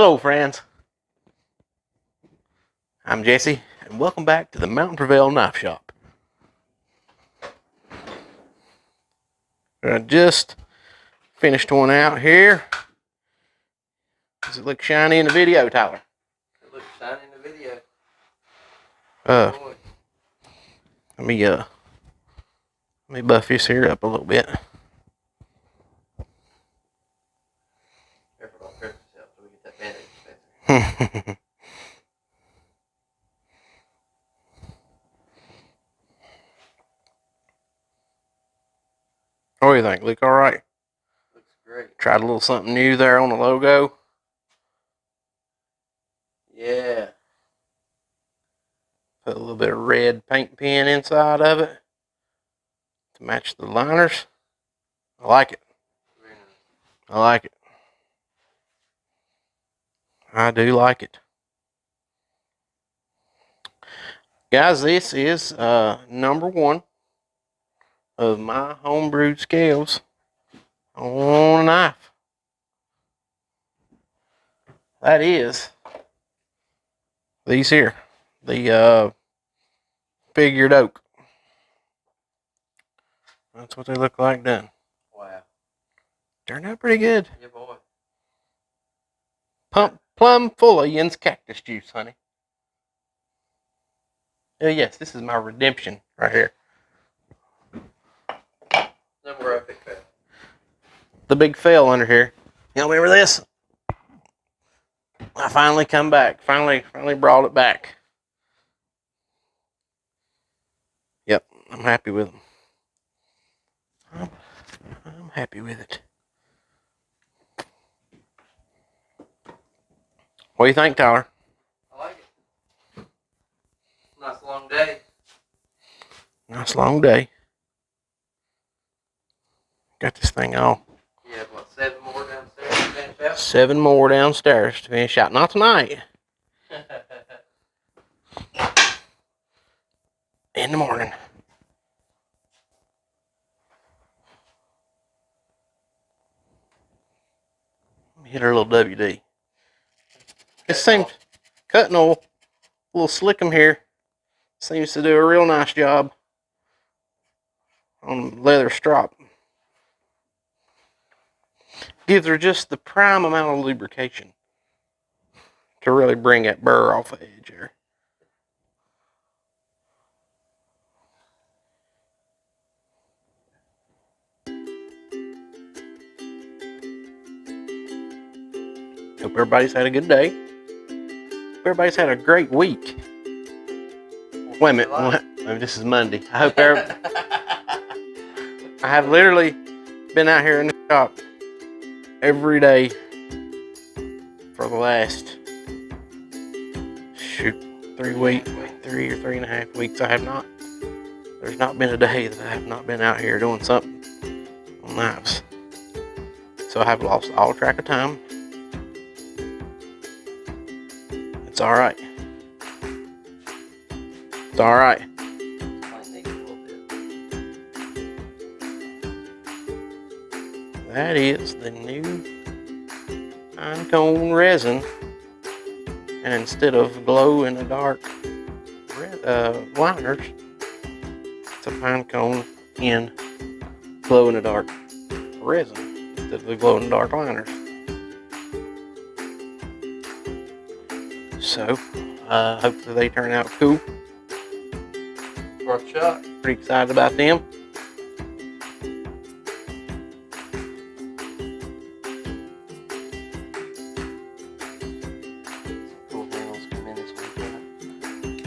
Hello friends, I'm Jesse and welcome back to the MountainPrevail knife shop. I just finished one out here. Does it look shiny in the video, Tyler? It looks shiny in the video. Let me buff this here up a little bit. Careful, don't hurt yourself so we get that bandage dispenser. What do you think? Look all right? Looks great. Tried a little something new there on the logo. Yeah. Put a little bit of red paint pen inside of it to match the liners. I like it. Very nice. I like it. I do like it. Guys, this is number one of my homebrewed scales on a knife. That is these here, the figured oak. That's what they look like done. Wow. Turned out pretty good. Yeah, boy. Plum full of Yen's cactus juice, honey. Oh yes, this is my redemption right here. Number of big fail. The big fail under here. Y'all remember this? I finally come back. Finally brought it back. Yep, I'm happy with them. I'm happy with it. What do you think, Tyler? I like it. Nice long day. Nice long day. Got this thing all. Yeah, what, 7 more downstairs to finish out? 7 more downstairs to finish out. Not tonight. In the morning. Let me hit her a little WD. It seems cutting oil, a little slickum here, seems to do a real nice job on leather strop. Gives her just the prime amount of lubrication to really bring that burr off the edge there. Hope everybody's had a good day. Hope everybody's had a great week. Wait a minute. This is Monday. I hope I have literally been out here in the shop every day for the last 3 weeks, 3 or 3.5 weeks. There's not been a day that I have not been out here doing something on knives. So I have lost all track of time. It's all right. It's all right. That is the new pine cone resin, and instead of glow in the dark liners, it's a pine cone in glow in the dark resin instead of the glow in the dark liners. So hopefully they turn out cool. Worth a shot. Pretty excited about them.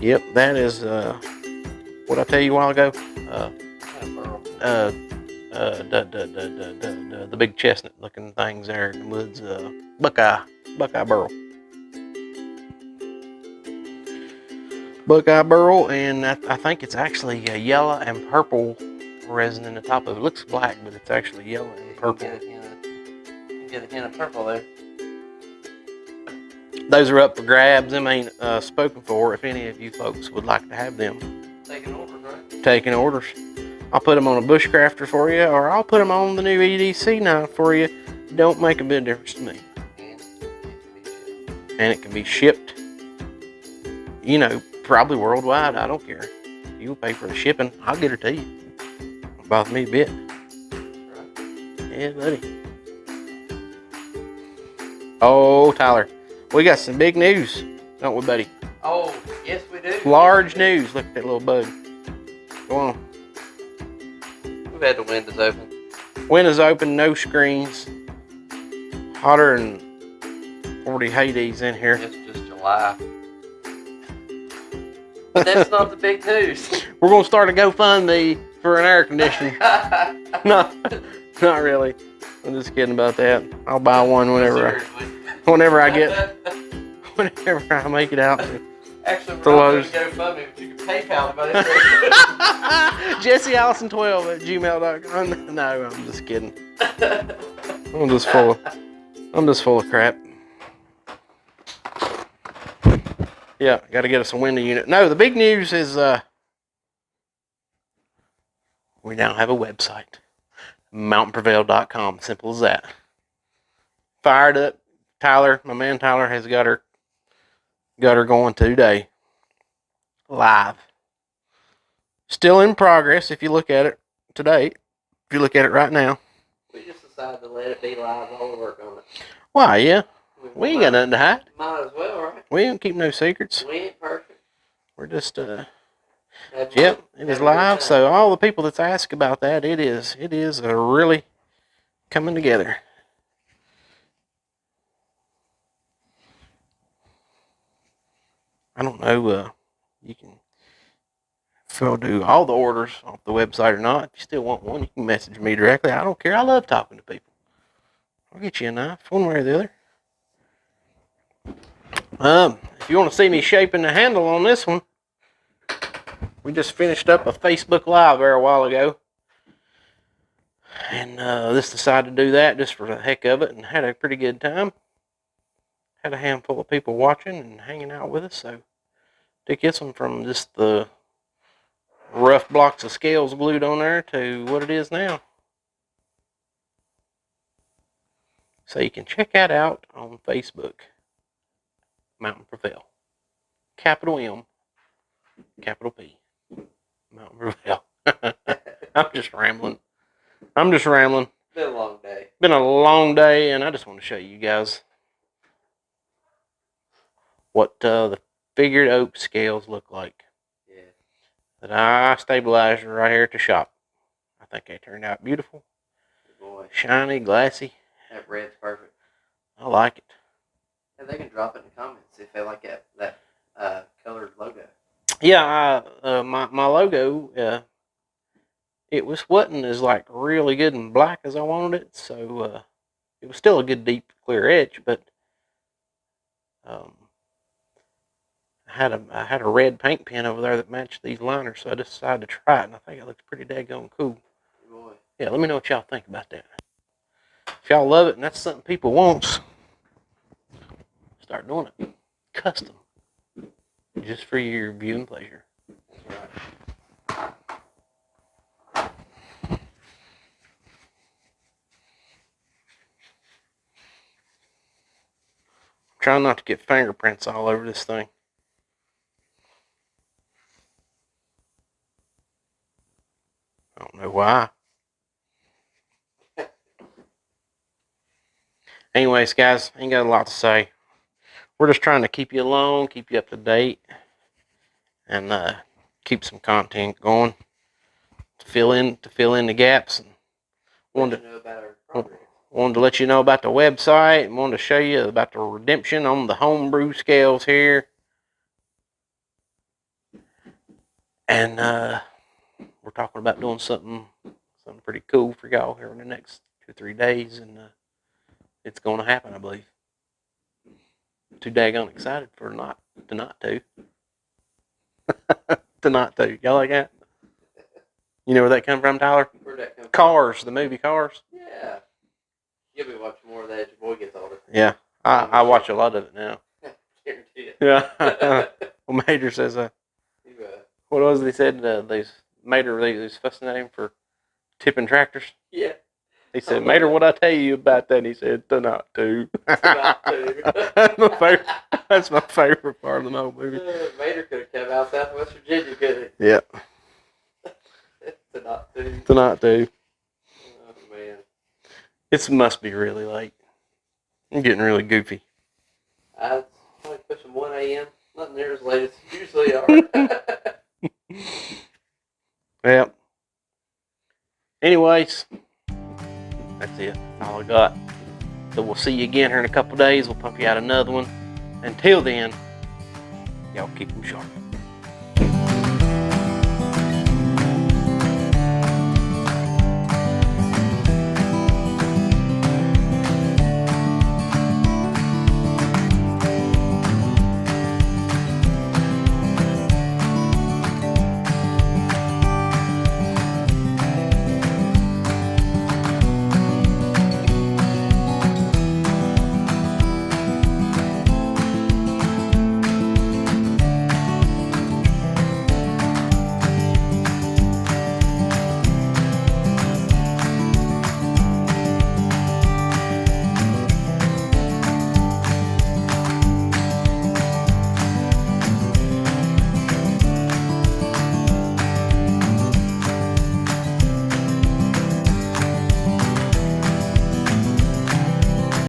Yep, that is what I tell you a while ago. The big chestnut looking things there in the woods. Buckeye burl. Buckeye burl, and I think it's actually a yellow and purple resin in the top of it. It looks black, but it's actually yellow and purple. You get a hint of purple there. Those are up for grabs. Them ain't spoken for. If any of you folks would like to have them. Taking orders, right? Taking orders. I'll put them on a bushcrafter for you, or I'll put them on the new EDC knife for you. Don't make a bit of difference to me. and it can be shipped, probably worldwide. I don't care. You'll pay for the shipping. I'll get it to you. Don't bother me a bit. Yeah, buddy. Oh, Tyler, we got some big news, don't we, buddy? Oh, yes, we do. Large news. Look at that little bug. Go on. We've had the windows open. Windows open, no screens. Hotter than 40 Hades in here. It's just July. But that's not the big news. We're going to start a GoFundMe for an air conditioner. No, not really. I'm just kidding about that. I'll buy one whenever I make it out. Actually, to we're not Lowe's. going to GoFundMe, but you can PayPal me. JesseAllison12@gmail.com. No, I'm just kidding. I'm just full of crap. Yeah, got to get us a window unit. No, the big news is we now have a website. MountainPrevail.com. Simple as that. Fired up. Tyler, my man Tyler, has got her going today. Live. Still in progress if you look at it today. If you look at it right now. We just decided to let it be live while we work on it. Why, yeah. We ain't got nothing to hide. Might as well, right? We ain't keep no secrets. We ain't perfect. We're just, yep, it is live. So all the people that's asked about that, it is really coming together. I don't know, you can, if I'll do all the orders off the website or not. If you still want one, you can message me directly. I don't care. I love talking to people. I'll get you a knife, one way or the other. If you want to see me shaping the handle on this one, we just finished up a Facebook Live there a while ago. And just decided to do that just for the heck of it and had a pretty good time. Had a handful of people watching and hanging out with us. So took this one from just the rough blocks of scales glued on there to what it is now. So you can check that out on Facebook. MountainPrevail. Capital M, capital P. MountainPrevail. I'm just rambling. Been a long day. Been a long day, and I just want to show you guys what the figured oak scales look like. Yeah. That I stabilized right here at the shop. I think they turned out beautiful. Good boy. Shiny, glassy. That red's perfect. I like it. And they can drop it in the comments if they like that colored logo. Yeah, my logo, it wasn't as like really good and black as I wanted it, so it was still a good deep clear edge, but I had a red paint pen over there that matched these liners, so I just decided to try it, and I think it looked pretty daggone cool. Good boy. Yeah, let me know what y'all think about that. If y'all love it and that's something people wants, start doing it. Custom. Just for your viewing pleasure. That's right. Trying not to get fingerprints all over this thing. I don't know why. Anyways, guys, ain't got a lot to say. We're just trying to keep you along, keep you up to date, and keep some content going to fill in the gaps. And wanted to let you know about the website, and wanted to show you about the redemption on the homebrew scales here. And we're talking about doing something pretty cool for y'all here in the next 2-3 days, and it's going to happen, I believe. Too daggone excited for not to. To not to. Y'all like that? You know where that come from, Tyler? Where'd that come from? Cars, the movie Cars. Yeah. You'll be watching more of that as your boy gets older. Yeah, I watch a lot of it now. Guarantee it. Yeah. Well, Major says, what was it he said? Major was fussing at him for tipping tractors. Yeah. He said, Mater, what I tell you about that? And he said, tonight too. Tonight too. That's my favorite part of the whole movie. Mater could have come out Southwest Virginia, could he? Yeah. Tonight too. Tonight too. Oh man. It must be really late. I'm getting really goofy. I'd probably pushing 1 a.m. Not near as late as it usually are. Yeah. Anyways, that's it. That's all I got. So we'll see you again here in a couple days. We'll pump you out another one. Until then, y'all keep them sharp.